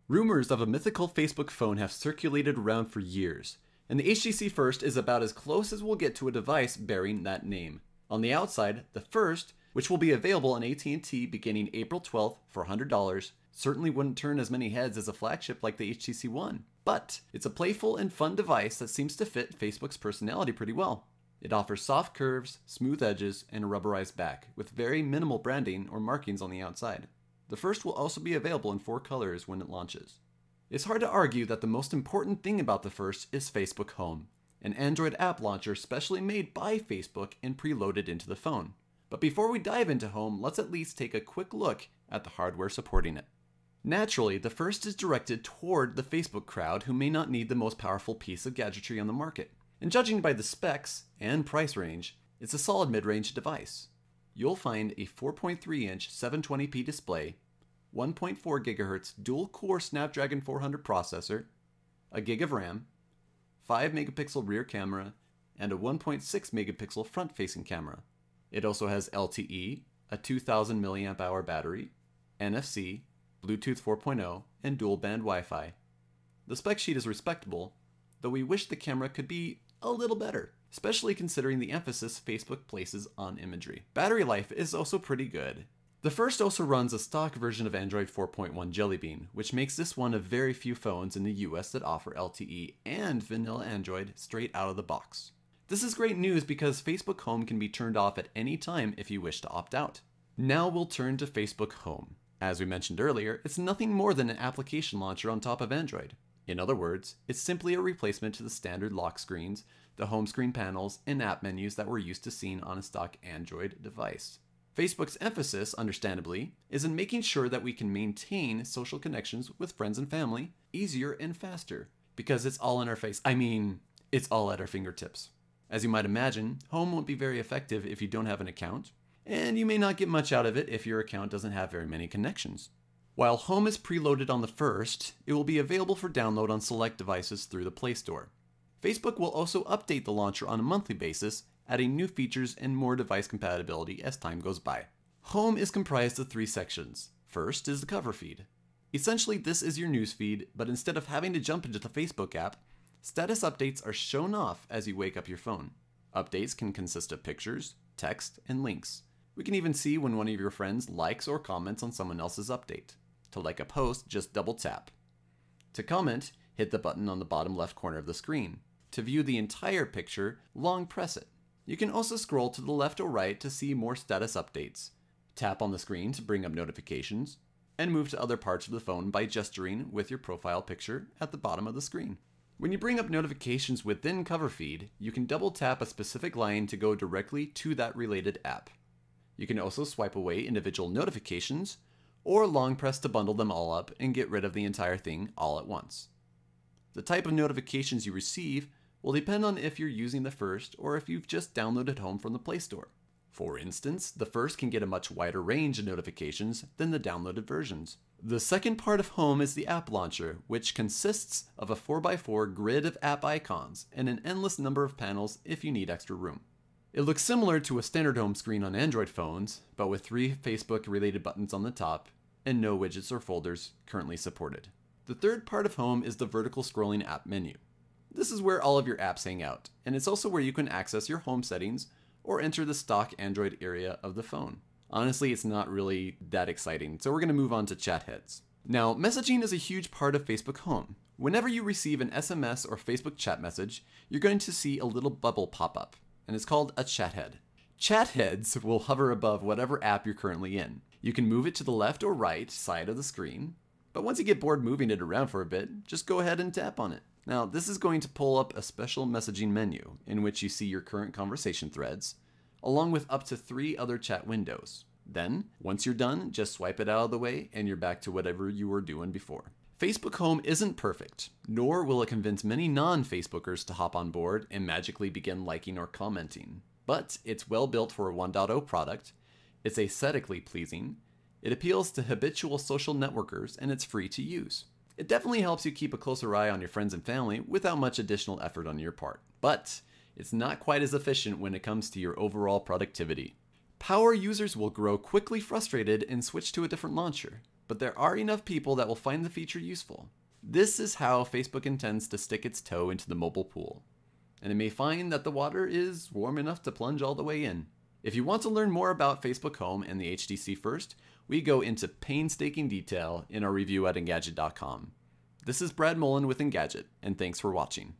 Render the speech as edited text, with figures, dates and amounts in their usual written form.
Rumors of a mythical Facebook phone have circulated around for years, and the HTC First is about as close as we'll get to a device bearing that name. On the outside, the First, which will be available on AT&T beginning April 12th for $100, certainly wouldn't turn as many heads as a flagship like the HTC One. But it's a playful and fun device that seems to fit Facebook's personality pretty well. It offers soft curves, smooth edges, and a rubberized back, with very minimal branding or markings on the outside. The First will also be available in 4 colors when it launches. It's hard to argue that the most important thing about the First is Facebook Home, an Android app launcher specially made by Facebook and preloaded into the phone. But before we dive into Home, let's at least take a quick look at the hardware supporting it. Naturally, the First is directed toward the Facebook crowd who may not need the most powerful piece of gadgetry on the market. And judging by the specs and price range, it's a solid mid-range device. You'll find a 4.3-inch 720p display, 1.4 GHz dual-core Snapdragon 400 processor, a gig of RAM, 5 megapixel rear camera, and a 1.6 megapixel front-facing camera. It also has LTE, a 2000 mAh battery, NFC, Bluetooth 4.0, and dual-band Wi-Fi. The spec sheet is respectable, though we wish the camera could be a little better, especially considering the emphasis Facebook places on imagery. Battery life is also pretty good. The First also runs a stock version of Android 4.1 Jelly Bean, which makes this one of very few phones in the US that offer LTE and vanilla Android straight out of the box. This is great news because Facebook Home can be turned off at any time if you wish to opt out. Now we'll turn to Facebook Home. As we mentioned earlier, it's nothing more than an application launcher on top of Android. In other words, it's simply a replacement to the standard lock screens, the home screen panels, and app menus that we're used to seeing on a stock Android device. Facebook's emphasis, understandably, is in making sure that we can maintain social connections with friends and family easier and faster, because it's all in our face. It's all at our fingertips. As you might imagine, Home won't be very effective if you don't have an account, and you may not get much out of it if your account doesn't have very many connections. While Home is preloaded on the First, it will be available for download on select devices through the Play Store. Facebook will also update the launcher on a monthly basis, adding new features and more device compatibility as time goes by. Home is comprised of 3 sections. First is the cover feed. Essentially, this is your news feed, but instead of having to jump into the Facebook app, status updates are shown off as you wake up your phone. Updates can consist of pictures, text, and links. We can even see when one of your friends likes or comments on someone else's update. To like a post, just double tap. To comment, hit the button on the bottom left corner of the screen. To view the entire picture, long press it. You can also scroll to the left or right to see more status updates. Tap on the screen to bring up notifications, and move to other parts of the phone by gesturing with your profile picture at the bottom of the screen. When you bring up notifications within Cover Feed, you can double tap a specific line to go directly to that related app. You can also swipe away individual notifications, or long press to bundle them all up and get rid of the entire thing all at once. The type of notifications you receive will depend on if you're using the First or if you've just downloaded Home from the Play Store. For instance, the First can get a much wider range of notifications than the downloaded versions. The second part of Home is the app launcher, which consists of a 4x4 grid of app icons and an endless number of panels if you need extra room. It looks similar to a standard home screen on Android phones, but with 3 Facebook-related buttons on the top and no widgets or folders currently supported. The third part of Home is the vertical scrolling app menu. This is where all of your apps hang out, and it's also where you can access your home settings or enter the stock Android area of the phone. Honestly, it's not really that exciting, so we're going to move on to chat heads. Now, messaging is a huge part of Facebook Home. Whenever you receive an SMS or Facebook chat message, you're going to see a little bubble pop up, and it's called a chat head. Chat heads will hover above whatever app you're currently in. You can move it to the left or right side of the screen, but once you get bored moving it around for a bit, just go ahead and tap on it. Now, this is going to pull up a special messaging menu in which you see your current conversation threads, along with up to 3 other chat windows. Then, once you're done, just swipe it out of the way and you're back to whatever you were doing before. Facebook Home isn't perfect, nor will it convince many non-Facebookers to hop on board and magically begin liking or commenting. But it's well built for a 1.0 product, it's aesthetically pleasing, it appeals to habitual social networkers, and it's free to use. It definitely helps you keep a closer eye on your friends and family without much additional effort on your part. But it's not quite as efficient when it comes to your overall productivity. Power users will grow quickly frustrated and switch to a different launcher. but there are enough people that will find the feature useful. This is how Facebook intends to stick its toe into the mobile pool, and it may find that the water is warm enough to plunge all the way in. If you want to learn more about Facebook Home and the HTC First, we go into painstaking detail in our review at Engadget.com. This is Brad Mullen with Engadget, and thanks for watching.